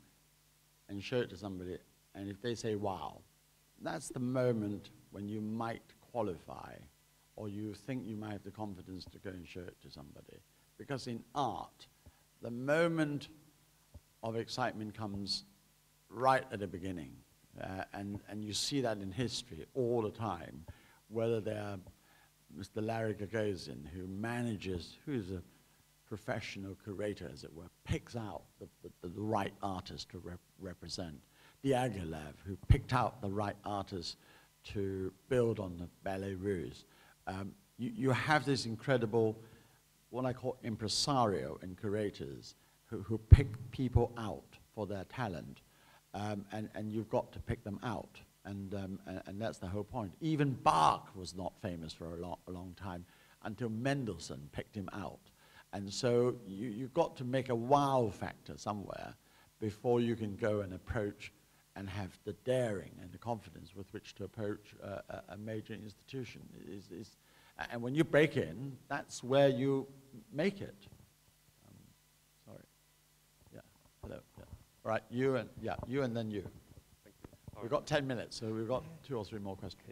and show it to somebody, and if they say, wow, that's the moment when you might qualify, or you think you might have the confidence to go and show it to somebody. Because in art, the moment of excitement comes right at the beginning, and you see that in history all the time, whether they're Mr. Larry Gagosian, who's a professional curator, as it were, picks out the right artist to represent. Diaghilev, who picked out the right artist to build on the Ballet Russe. You have this incredible, what I call impresario in curators, who pick people out for their talent, and you've got to pick them out, and that's the whole point. Even Bach was not famous for a long time until Mendelssohn picked him out. And so you've got to make a wow factor somewhere before you can go and approach and have the daring and the confidence with which to approach a major institution. And when you break in, that's where you make it. Sorry. Yeah, hello. Yeah. All right, you and then you. Thank you. We've got 10 minutes, so we've got 2 or 3 more questions.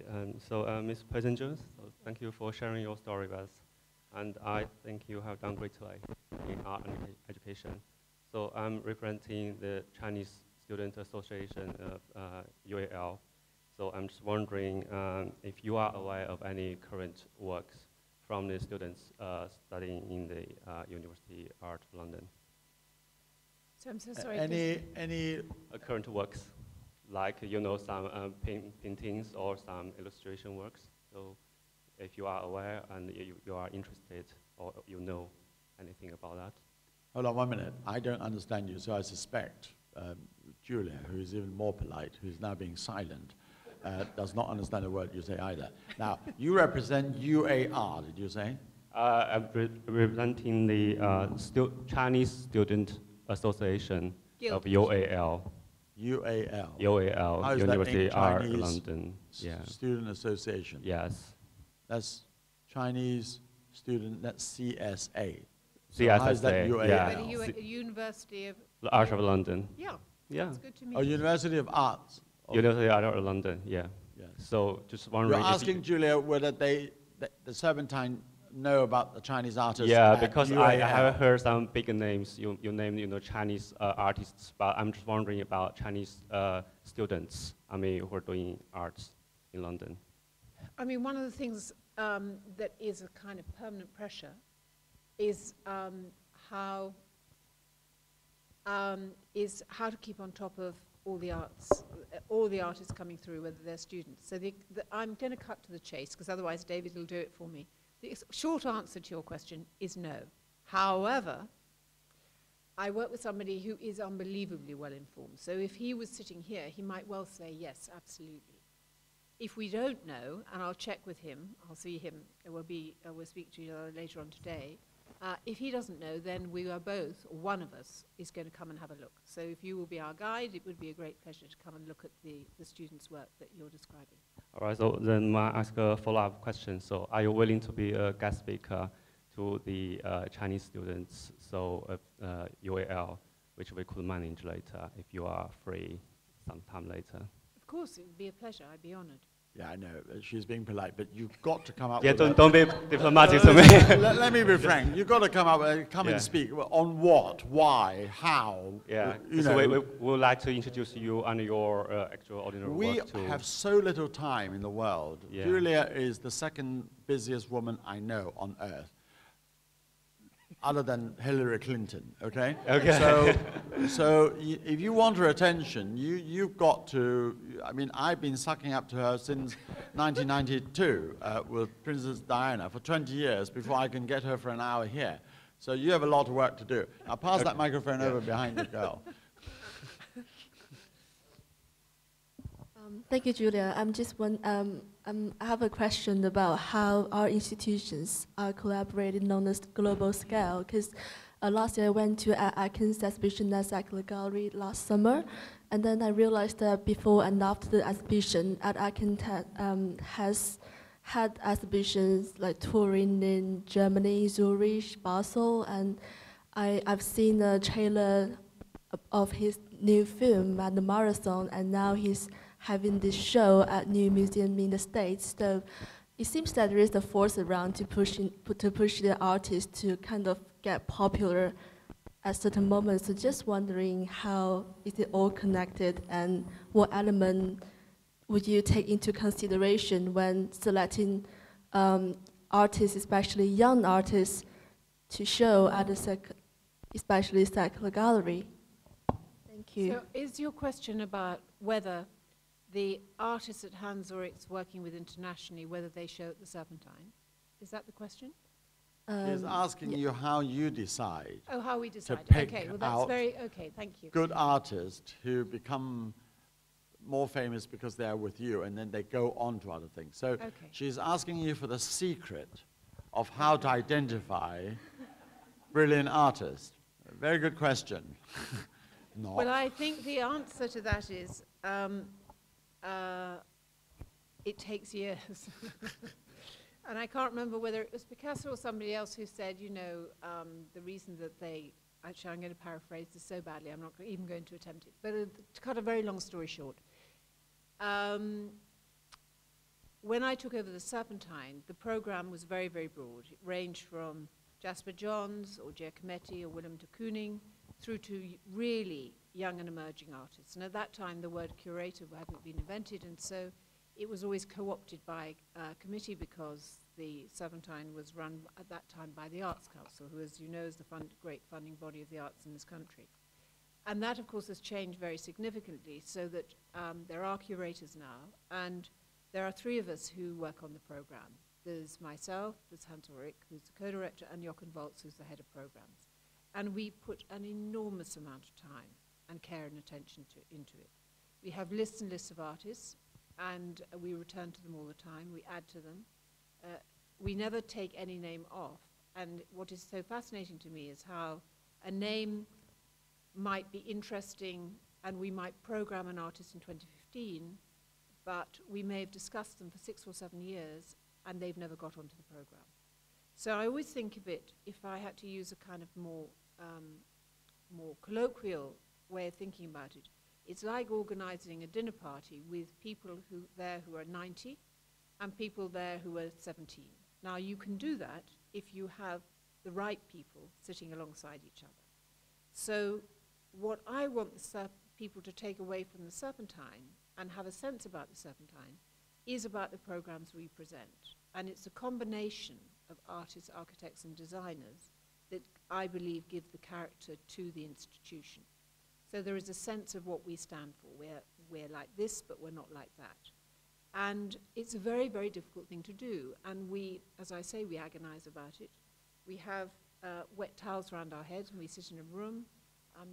Okay, Ms. Peton-Jones, thank you for sharing your story with us. And I think you have done greatly in art and education. So I'm representing the Chinese Student Association of UAL. So I'm just wondering if you are aware of any current works from the students studying in the University of Art of London. So I'm so sorry. Any current works, like some paintings or some illustration works. So if you are aware and you are interested or you know anything about that. Hold on 1 minute. I don't understand you, so I suspect Julia, who is even more polite, who's now being silent, does not understand a word you say either. Now, you represent UAR, did you say? I'm representing the Chinese Student Association of UAL. UAL. UAL, University of Art London. Yeah. Student Association. Yes. That's Chinese Student, that's CSA. CSA, how is that UAL? yeah. University of... The Art of London. Yeah. Yeah. That's good to meet Oh, you. University of Arts. University of Art of London, yeah. Yes. So just wondering. You're asking Julia whether the Serpentine know about the Chinese artists. Yeah, because I UAL. have heard some big names. You named Chinese artists, but I'm just wondering about Chinese students. I mean, who are doing arts in London. I mean, one of the things that is a kind of permanent pressure is how to keep on top of all the arts, all the artists coming through, whether they're students. So I'm going to cut to the chase, because otherwise David will do it for me. The short answer to your question is no. However, I work with somebody who is unbelievably well informed. So if he was sitting here, he might well say, yes, absolutely. If we don't know, and I'll check with him, I'll see him, we'll speak to you later on today. If he doesn't know, then we are both, or one of us, is going to come and have a look. So if you will be our guide, it would be a great pleasure to come and look at the students' work that you're describing. All right, so then may I ask a follow-up question? So are you willing to be a guest speaker to the Chinese students, so UAL, which we could manage later if you are free sometime later? Of course, it would be a pleasure. I'd be honored. Yeah, I know. She's being polite, but you've got to come up Yeah, with don't be diplomatic to me. Let me be frank. You've got to come up and speak. On what? Why? How? Yeah, You so know, we would like to introduce you and your actual ordinary work to... We have so little time in the world. Yeah. Julia is the second busiest woman I know on earth, other than Hillary Clinton, okay? Okay. So if you want her attention, you've got to, I mean, I've been sucking up to her since 1992 with Princess Diana for 20 years before I can get her for an hour here. So you have a lot of work to do. I'll pass that microphone over behind the girl. Thank you, Julia. I have a question about how our institutions are collaborating on this global scale. Because last year I went to Atkins exhibition at Sackler Gallery last summer, and then I realized that before and after the exhibition, Atkins has had exhibitions like touring in Germany, Zurich, Basel, and I've seen a trailer of his new film at the Marathon, and now he's having this show at New Museum in the States. So it seems that there is a force around to push the artists to kind of get popular at certain moments. So just wondering, how is it all connected, and what element would you take into consideration when selecting artists, especially young artists, to show at especially Sackler Gallery? Thank you. So is your question about whether the artists at Hans Ulrich's working with internationally, whether they show at the Serpentine? Is that the question? He's asking you how you decide. Oh, how we decide. pick Okay, well that's out very, okay, thank you. good artists who become more famous because they're with you, and then they go on to other things. So she's asking you for the secret of how to identify brilliant artists. A very good question. Not. Well, I think the answer to that is it takes years. And I can't remember whether it was Picasso or somebody else who said, you know, the reason that they, actually I'm going to paraphrase this so badly, I'm not even going to attempt it, but to cut a very long story short, when I took over the Serpentine, the program was very, very broad. It ranged from Jasper Johns or Giacometti or Willem de Kooning through to really young and emerging artists. And at that time, the word curator hadn't been invented, and so it was always co-opted by a committee, because the Serpentine was run at that time by the Arts Council, who, as you know, is the great funding body of the arts in this country. And that, of course, has changed very significantly, so that there are curators now, and there are 3 of us who work on the program. There's myself, there's Hans Ulrich, who's the co-director, and Jochen Volz, who's the head of programs. And we put an enormous amount of time and care and attention into it. We have lists and lists of artists, and we return to them all the time. We add to them. We never take any name off. And what is so fascinating to me is how a name might be interesting, and we might program an artist in 2015, but we may have discussed them for 6 or 7 years, and they've never got onto the program. So I always think of it, if I had to use a kind of more colloquial way of thinking about it, it's like organizing a dinner party with people who are 90 and people there who are 17. Now, you can do that if you have the right people sitting alongside each other. So what I want the people to take away from the Serpentine and have a sense about the Serpentine is about the programs we present. And it's a combination of artists, architects, and designers that I believe give the character to the institution. So there is a sense of what we stand for. We're like this, but we're not like that. And it's a very, very difficult thing to do. And we, as I say, we agonize about it. We have wet towels around our heads when we sit in a room.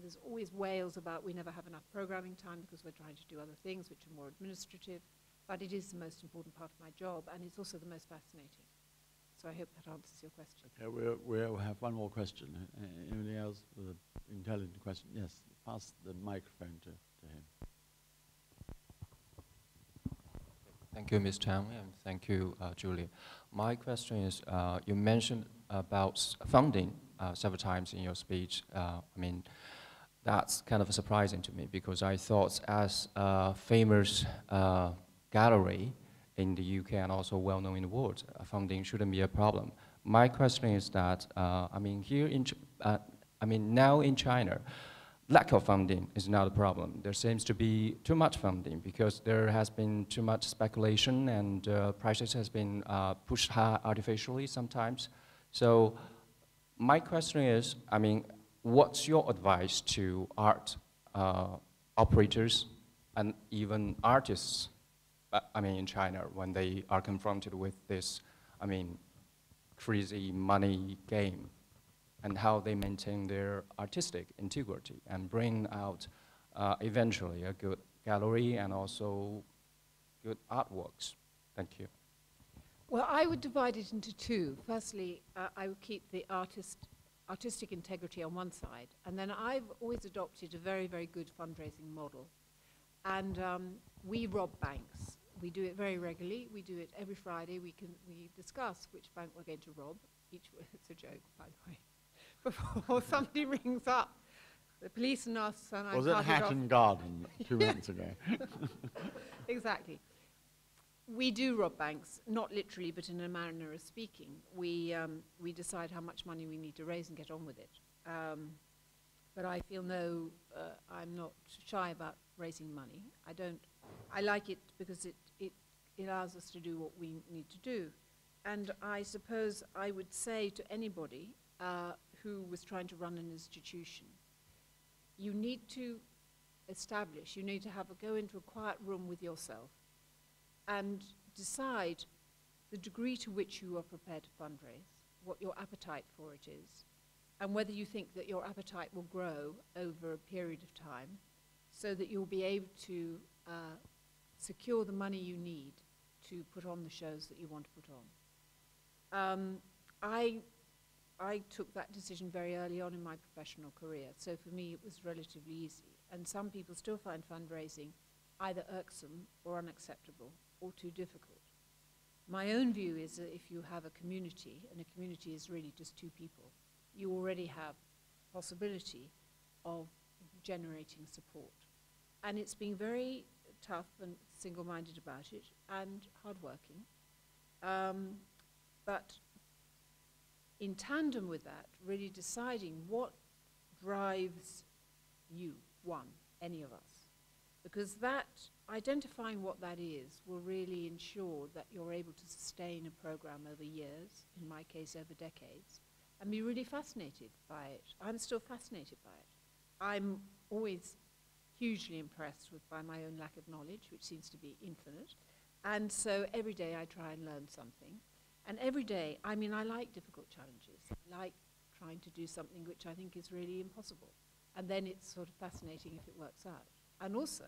There's always wails about we never have enough programming time because we're trying to do other things which are more administrative. But it is the most important part of my job, and it's also the most fascinating. So I hope that answers your question. Okay, we'll have one more question. Anybody else with an intelligent question? Yes, pass the microphone to him. Thank you, Ms. Tang, and thank you, Julia. My question is, you mentioned about funding several times in your speech. I mean, that's kind of surprising to me, because I thought as a famous gallery, in the UK and also well-known in the world. Funding shouldn't be a problem. My question is that, I mean, now in China, lack of funding is not a problem. There seems to be too much funding because there has been too much speculation and prices has been pushed high artificially sometimes. So my question is, I mean, what's your advice to art operators and even artists, I mean, in China when they are confronted with this, I mean, crazy money game, and how they maintain their artistic integrity and bring out eventually a good gallery and also good artworks. Thank you. Well, I would divide it into two. Firstly, I would keep the artistic integrity on one side, and then I've always adopted a very, very good fundraising model. And we rob banks. We do it very regularly. We do it every Friday. We discuss which bank we're going to rob. It's a joke, by the way. Before somebody rings up the police and us, and I was it Hatton Garden 2 minutes ago? Exactly. We do rob banks, not literally, but in a manner of speaking. We decide how much money we need to raise and get on with it. But I feel I'm not shy about raising money. I like it because it allows us to do what we need to do. And I suppose I would say to anybody who was trying to run an institution, you need to go into a quiet room with yourself and decide the degree to which you are prepared to fundraise, what your appetite for it is, and whether you think that your appetite will grow over a period of time so that you'll be able to secure the money you need to put on the shows that you want to put on. I took that decision very early on in my professional career, so for me it was relatively easy. And some people still find fundraising either irksome or unacceptable or too difficult. My own view is that if you have a community, and a community is really just two people, you already have possibility of generating support. And it's being very tough and single-minded about it and hardworking. But in tandem with that, really deciding what drives you, any of us. Because identifying what that is will really ensure that you're able to sustain a program over years, in my case over decades, and be really fascinated by it. I'm still fascinated by it. I'm always hugely impressed by my own lack of knowledge, which seems to be infinite. And so every day I try and learn something. And every day, I mean, I like difficult challenges. I like trying to do something which I think is really impossible. And then it's sort of fascinating if it works out. And also,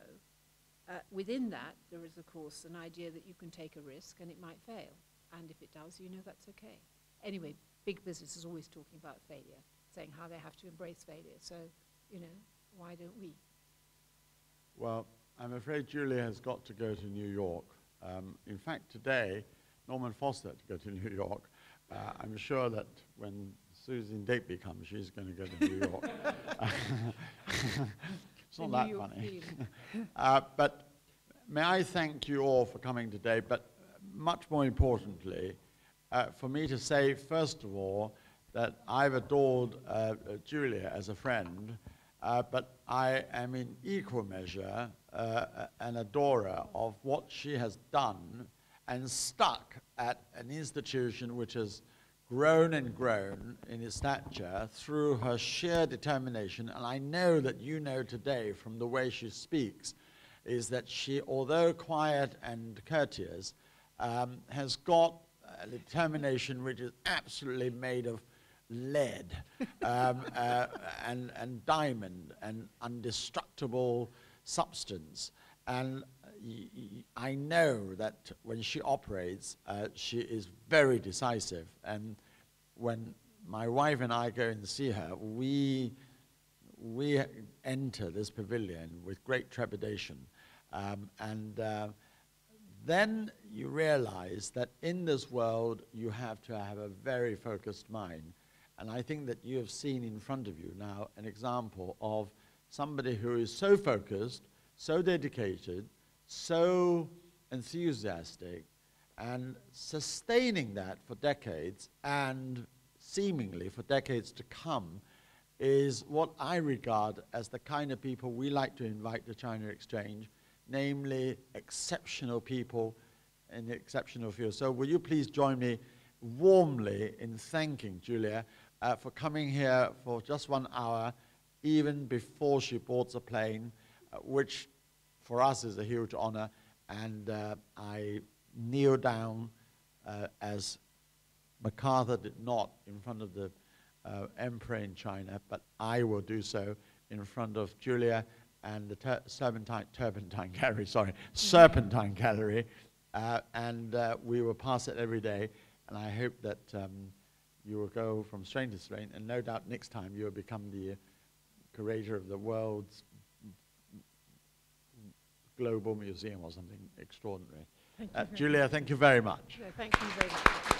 within that, there is, of course, an idea that you can take a risk and it might fail. And if it does, you know that's okay. Anyway, big business is always talking about failure, saying how they have to embrace failure. So, why don't we? Well, I'm afraid Julia has got to go to New York. In fact, today, Norman Foster had to go to New York. I'm sure that when Susan Dateby comes, she's going to go to New York. It's not that funny. But may I thank you all for coming today, but much more importantly, for me to say, first of all, that I've adored Julia as a friend, but I am in equal measure an adorer of what she has done and stuck at an institution which has grown and grown in its stature through her sheer determination. And I know that you know today from the way she speaks is that she, although quiet and courteous, has got a determination which is absolutely made of lead and diamond and indestructible substance. And I know that when she operates, she is very decisive. And when my wife and I go and see her, we enter this pavilion with great trepidation. Then you realize that in this world, you have to have a very focused mind. And I think that you have seen in front of you now an example of somebody who is so focused, so dedicated, so enthusiastic, and sustaining that for decades and seemingly for decades to come is what I regard as the kind of people we like to invite to China Exchange, namely exceptional people in the exceptional field. So will you please join me warmly in thanking Julia for coming here for just 1 hour, even before she boards a plane, which for us is a huge honor. And I kneel down as MacArthur did not in front of the emperor in China, but I will do so in front of Julia and the Serpentine Gallery, and we will pass it every day. And I hope that you will go from strain to strain, and no doubt next time you will become the curator of the world's global museum or something extraordinary. Thank you Julia, thank you very much. Thank you very much.